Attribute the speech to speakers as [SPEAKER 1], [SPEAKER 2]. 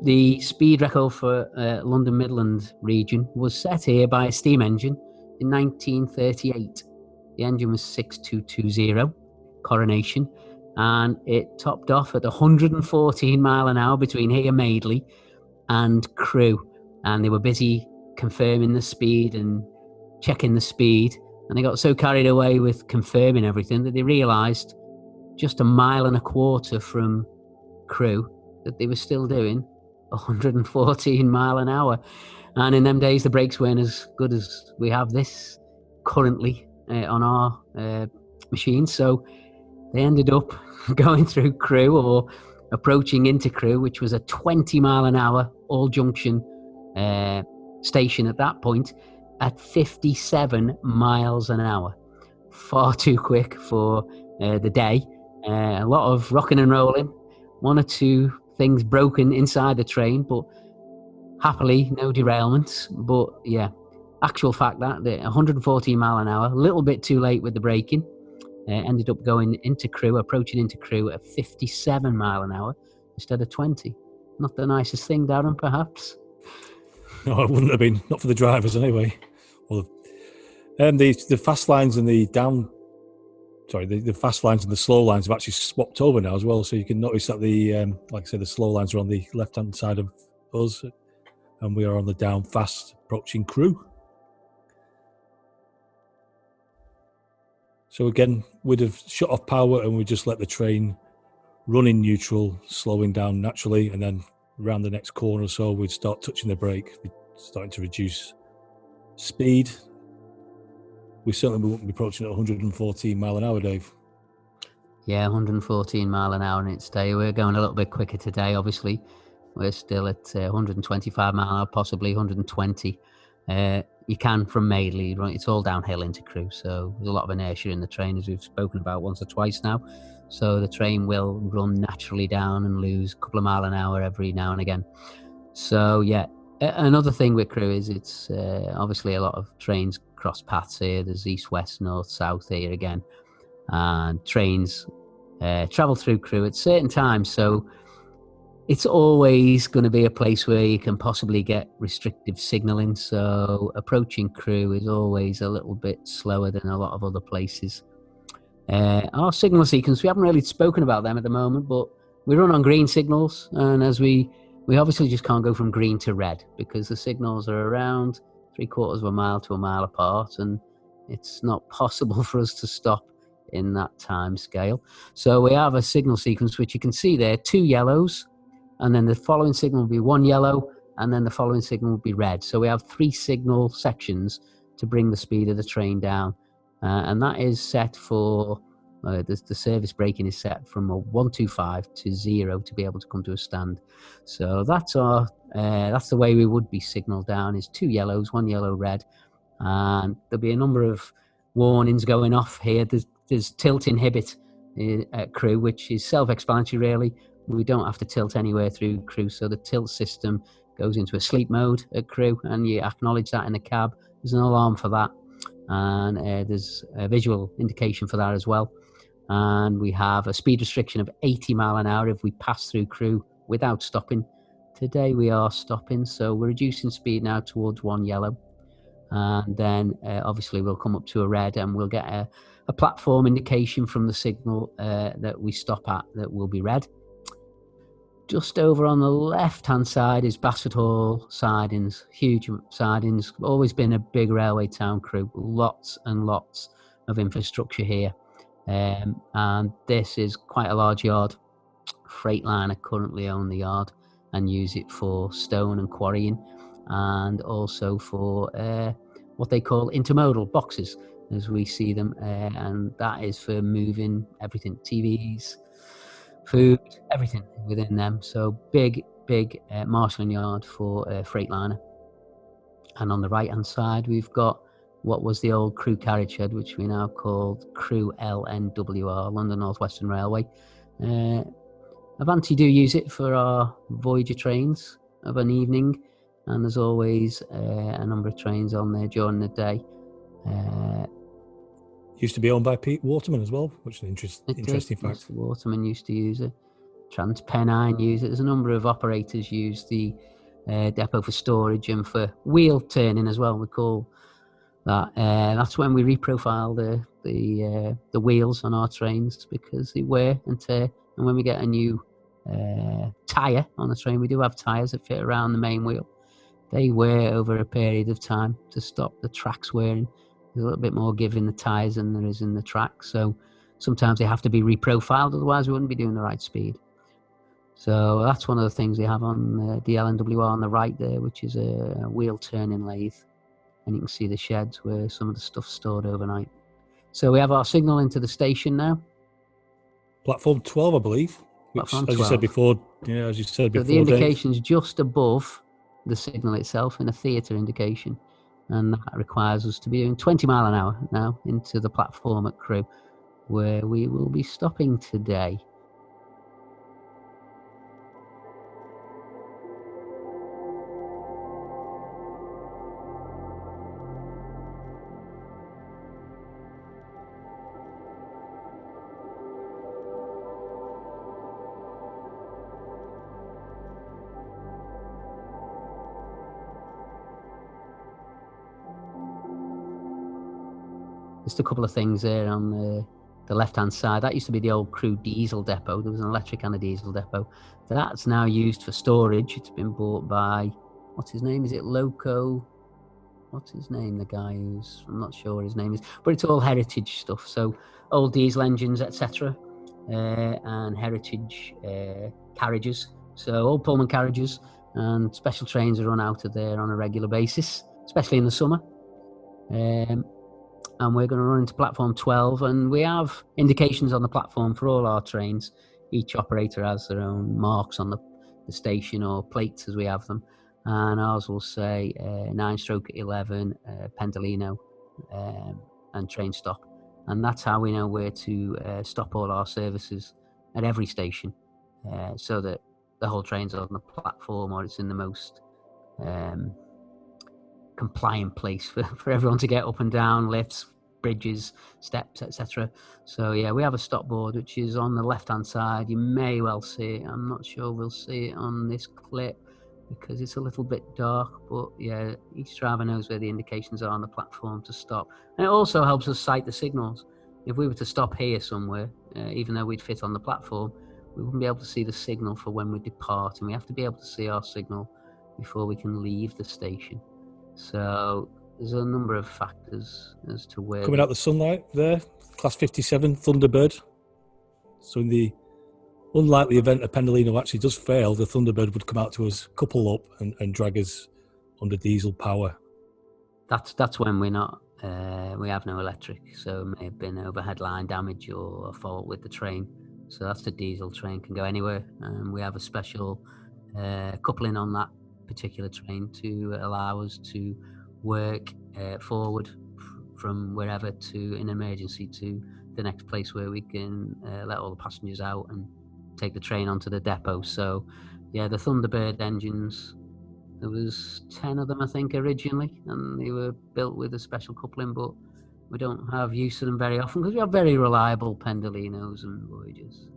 [SPEAKER 1] the speed record for London Midland region was set here by a steam engine in 1938. The engine was 6220 Coronation, and it topped off at 114 mile an hour between here, Madeley, and Crewe. And they were busy confirming the speed and checking the speed, and they got so carried away with confirming everything that they realised just a mile and a quarter from Crewe that they were still doing 114 mile an hour. And in them days, the brakes weren't as good as we have this currently on our machine. So they ended up going through Crewe, or approaching into Crewe, which was a 20 mile an hour all junction station at that point, at 57 miles an hour. Far too quick for the day. A lot of rocking and rolling, one or two things broken inside the train, but happily no derailments. But yeah, actual fact that the 114 mile an hour, a little bit too late with the braking, ended up going into Crewe, approaching into Crewe at 57 mile an hour instead of 20. Not the nicest thing, Darran, perhaps?
[SPEAKER 2] No, it wouldn't have been. Not for the drivers, anyway. Well, the fast lines and the fast lines and the slow lines have actually swapped over now as well. So you can notice that like I said, the slow lines are on the left-hand side of us, and we are on the down fast approaching Crewe. So again, we'd have shut off power and we'd just let the train run in neutral, slowing down naturally, and then around the next corner or so, we'd start touching the brake, starting to reduce speed. We certainly wouldn't be approaching at 114 mile an hour, Dave.
[SPEAKER 1] Yeah, 114 mile an hour in its day. We're going a little bit quicker today, obviously. We're still at 125 mile an hour, possibly 120. You can from Madeley, right? It's all downhill into Crewe, so there's a lot of inertia in the train, as we've spoken about once or twice now. So the train will run naturally down and lose a couple of mile an hour every now and again. So yeah, another thing with Crewe is it's obviously a lot of trains cross paths here. There's east, west, north, south here again, and trains travel through Crewe at certain times. So it's always going to be a place where you can possibly get restrictive signalling. So approaching Crewe is always a little bit slower than a lot of other places. Our signal sequence, we haven't really spoken about them at the moment, but we run on green signals, and as we obviously just can't go from green to red because the signals are around 3/4 of a mile to a mile apart, and it's not possible for us to stop in that time scale. So we have a signal sequence which you can see there, 2 yellows, and then the following signal will be 1 yellow, and then the following signal will be red. So we have 3 signal sections to bring the speed of the train down. And that is set for, the service braking is set from a 125 to 0 to be able to come to a stand. So that's the way we would be signalled down, is 2 yellows, 1 yellow, red. And there'll be a number of warnings going off here. There's tilt inhibit at Crewe, which is self-explanatory really. We don't have to tilt anywhere through Crewe, so the tilt system goes into a sleep mode at Crewe, and you acknowledge that in the cab. There's an alarm for that, and there's a visual indication for that as well. And we have a speed restriction of 80 mile an hour if we pass through Crewe without stopping. Today we are stopping, so we're reducing speed now towards 1 yellow, and then obviously we'll come up to a red, and we'll get a platform indication from the signal that we stop at that will be red. Just over on the left-hand side is Basford Hall sidings, huge sidings. Always been a big railway town, Crewe. Lots and lots of infrastructure here. And this is quite a large yard. Freightliner currently own the yard and use it for stone and quarrying, and also for what they call intermodal boxes, as we see them. And that is for moving everything, TVs, food, everything within them. So big marshalling yard for Freightliner. And on the right hand side we've got what was the old Crewe carriage shed, which we now called Crewe LNWR, London North Western Railway. Avanti do use it for our Voyager trains of an evening, and there's always a number of trains on there during the day.
[SPEAKER 2] Used to be owned by Pete Waterman as well, which is an interesting fact.
[SPEAKER 1] Mr. Waterman used to use it. TransPennine use it. There's a number of operators use the depot for storage and for wheel turning as well. We call that. That's when we reprofile the wheels on our trains, because they wear and tear. And when we get a new tyre on the train, we do have tyres that fit around the main wheel. They wear over a period of time to stop the tracks wearing. There's a little bit more give in the tyres than there is in the track. So sometimes they have to be reprofiled, otherwise we wouldn't be doing the right speed. So that's one of the things we have on the LNWR on the right there, which is a wheel turning lathe. And you can see the sheds where some of the stuff's stored overnight. So we have our signal into the station now.
[SPEAKER 2] Platform 12, I believe. Which,
[SPEAKER 1] Platform
[SPEAKER 2] as
[SPEAKER 1] 12.
[SPEAKER 2] you said before,
[SPEAKER 1] So the indication's just above the signal itself in a theatre indication, and that requires us to be doing 20 mile an hour now into the platform at Crewe, where we will be stopping today. Just a couple of things there on the left-hand side. That used to be the old Crewe diesel depot. There was an electric and a diesel depot. That's now used for storage. It's been bought by, what's his name? Is it Loco? What's his name? The guy who's, I'm not sure what his name is, but it's all heritage stuff. So old diesel engines, etc., and heritage carriages. So old Pullman carriages and special trains are run out of there on a regular basis, especially in the summer. And we're going to run into platform 12, and we have indications on the platform for all our trains. Each operator has their own marks on the station, or plates as we have them, and ours will say 9/11 Pendolino and train stop, and that's how we know where to stop all our services at every station, so that the whole train's on the platform, or it's in the most compliant place for everyone to get up and down, lifts, bridges, steps, etc. So yeah, we have a stop board which is on the left hand side. You may well see it. I'm not sure we'll see it on this clip because it's a little bit dark, but yeah, each driver knows where the indications are on the platform to stop. And it also helps us sight the signals. If we were to stop here somewhere, even though we'd fit on the platform, we wouldn't be able to see the signal for when we depart, and we have to be able to see our signal before we can leave the station. So there's a number of factors as to where...
[SPEAKER 2] Coming out the sunlight there, Class 57, Thunderbird. So in the unlikely event a Pendolino actually does fail, the Thunderbird would come out to us, couple up and drag us under diesel power.
[SPEAKER 1] That's when we're not... we have no electric, so it may have been overhead line damage or a fault with the train. So that's the diesel train, can go anywhere. And we have a special coupling on that particular train to allow us to work forward from wherever to an emergency to the next place where we can let all the passengers out and take the train onto the depot. So yeah, the Thunderbird engines, there was 10 of them I think originally, and they were built with a special coupling, but we don't have use of them very often because we have very reliable Pendolinos and Voyagers.